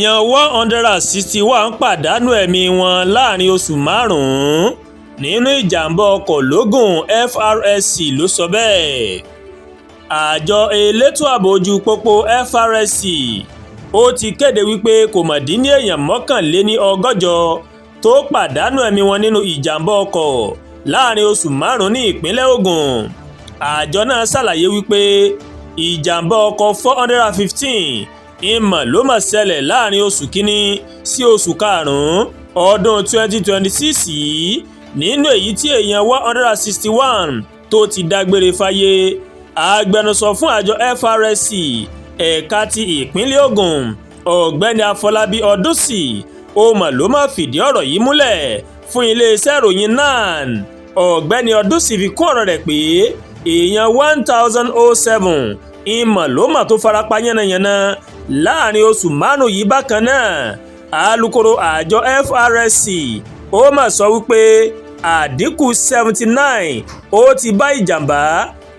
èèyàn 161 pàdánù ẹ̀mí wọn láàrin oṣù márùn-ún nínú ìjàmbá ọkọ̀ lógùn. Frsc ló sọ bẹ́ẹ̀. Àjọ elétò ààbò ojú pópó Frsc ó ti kéde wípé kò mọ̀ dín ní èèyàn 161 tó pàdánù ẹ̀mí wọn nínú ìjàmbá ọkọ̀ láàrin oṣù márùn-ún ní ìpínlẹ̀ Ògùn. Àjọ náà ṣàlàyé wípé ìjàmbá ọkọ̀ 415 ìmọ̀ ló máa ṣẹlẹ̀ láàrin oṣù kínní sí oṣù karùn-ún ọdún 2026 yìí, nínú èyí tí èèyàn 161 tó ti dágbére fáyé. Agbẹnusọ fún àjọ Frsc ẹ̀ka ti ìpínlẹ̀ Ògùn ọ̀gbẹ́ni Afọlábí Ọdúnsì òmà ló máa fìdí ọ̀rọ̀ yìí múlẹ̀ fún iléeṣẹ́ ìròyìn NAN. Ọ̀gbẹ́ni Ọdúnsì fi kún ọ̀rọ̀ rẹ̀ pé èèyàn 1007 ìmọ̀ ló mà tó farapa yánnayànna láàrin oṣù márùn-ún yìí. Bákan náà alukoro àjọ Frsc ó mà sọ wípé àdínkù 79 ó ti bá ìjàmbá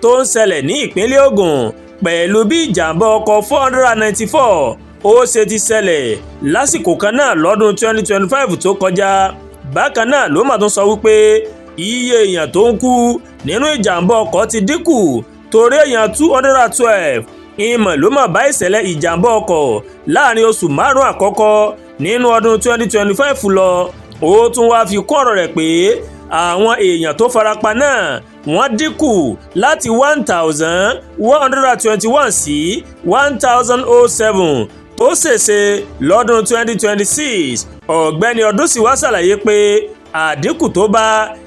tó ń ṣẹlẹ̀ ní ìpínlẹ̀ Ògùn pẹ̀lú bí ìjàmbá ọkọ̀ 494 ó ṣe ti ṣẹlẹ̀ lásìkò kan náà lọ́dún 2025 tó kọjá. Bákan náà ló mà tún sọ wípé iye èèyàn tó ń kú nínú ìjàmbá ọkọ̀ ti dínkù torí èèyàn 212 ìmọ̀ ló mà bá ìṣẹ̀lẹ̀ ìjàmbá ọkọ̀ láàrin oṣù márùn-ún àkọ́kọ́ nínú ọdún 2025 lọ. Ó tún wáá fi kún ọ̀rọ̀ rẹ̀ pé àwọn èèyàn tó farapa náà wọ́n dínkù láti 1121 sí 1007 tó ṣèṣe lọ́dún 2026. Ọ̀gbẹ́ni Ọdúnsì wá ṣàlàyé pé àdínkù tó bá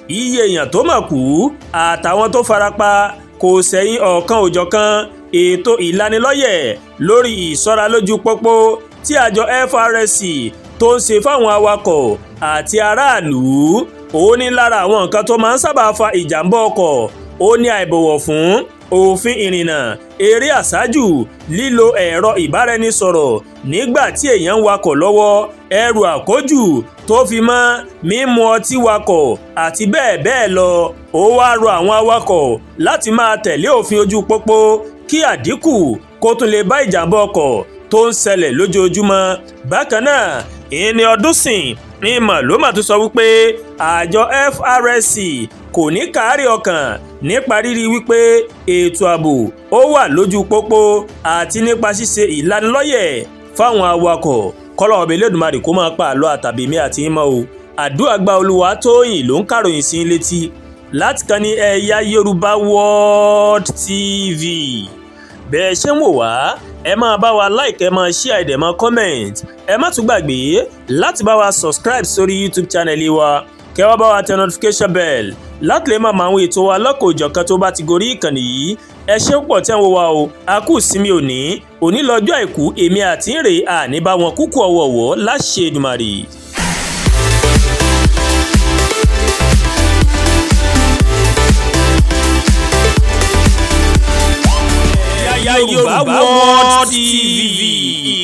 iye èèyàn tó mà kú àtàwọn tó farapa kò sẹ́yìn ọ̀kan òjọ̀kan ètò ìlanilọ́yẹ̀ lórí ìṣọ́ra lójú pópó tí àjọ Frsc tó ń ṣe fáwọn awakọ̀ àti aráàlú. Ó ní lára àwọn nǹkan tó máa ń sábà fa ìjàmbá ọkọ̀ ó ní àìbọ̀wọ̀ fún òfin ìrìnnà, eré àsájù, lílo ẹ̀rọ ìbáraẹnisọ̀rọ̀ nígbà tí èèyàn ń wakọ̀ lọ́wọ́, ẹrù àkójù tó fi mọ́ mímu ọtí wakọ̀ àti bẹ́ẹ̀ bẹ́ẹ̀ lọ. Ó wá rọ àwọn awakọ̀ láti máa tẹ̀lé òfin ojú pópó kí àdínkù kó tún lè bá ìjàmbá ọkọ̀ tó ń ṣẹlẹ̀ lójoojúmọ́. Bákan náà ìní Ọdúnsìn ìmọ̀ ló mà tún sọ wípé àjọ Frsc kò ní káàárẹ̀ ọkàn nípa rírí wípé ètò ààbò ó wà lójú pópó àti nípa ṣíṣe ìlanilọ́yẹ̀ fáwọn awakọ̀. Kọ́lọ́ ọbẹ̀ Elédùmarè kó máa pa àlọ́ àtàbí mi àti ìmọ̀ o. Àdúrà gba Olúwatóyìn ló ń kàròyìn sí létí láti kàn ní eyayorubaworldtv. Bẹ́ẹ̀ ṣe ń wò wá ẹ máa bá wa like, ẹ máa share, ẹ dẹ̀ máa comment. Ẹ má tún gbàgbé láti bá wa subscribe sórí YouTube channel wa, kẹ́ wá bá wa tẹ notification bell láti lè máa àwọn ètò wa lọ́kọ̀ọ̀jọ̀kan tó bá ti gorí ìkànnì yìí. Ẹ ṣé púpọ̀ tí ẹ ń wò wá o. A kú ìsinmi òní lọ́jọ́ àìkú, èmi àti ń rèé àní bá wọn kúkú ọ̀wọ̀ọ̀wọ́ láṣẹ Èdùmàrè. Yorùbá World TV,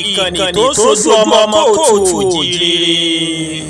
ìkànnì tó sojú ọmọ kóòtù òjìrè.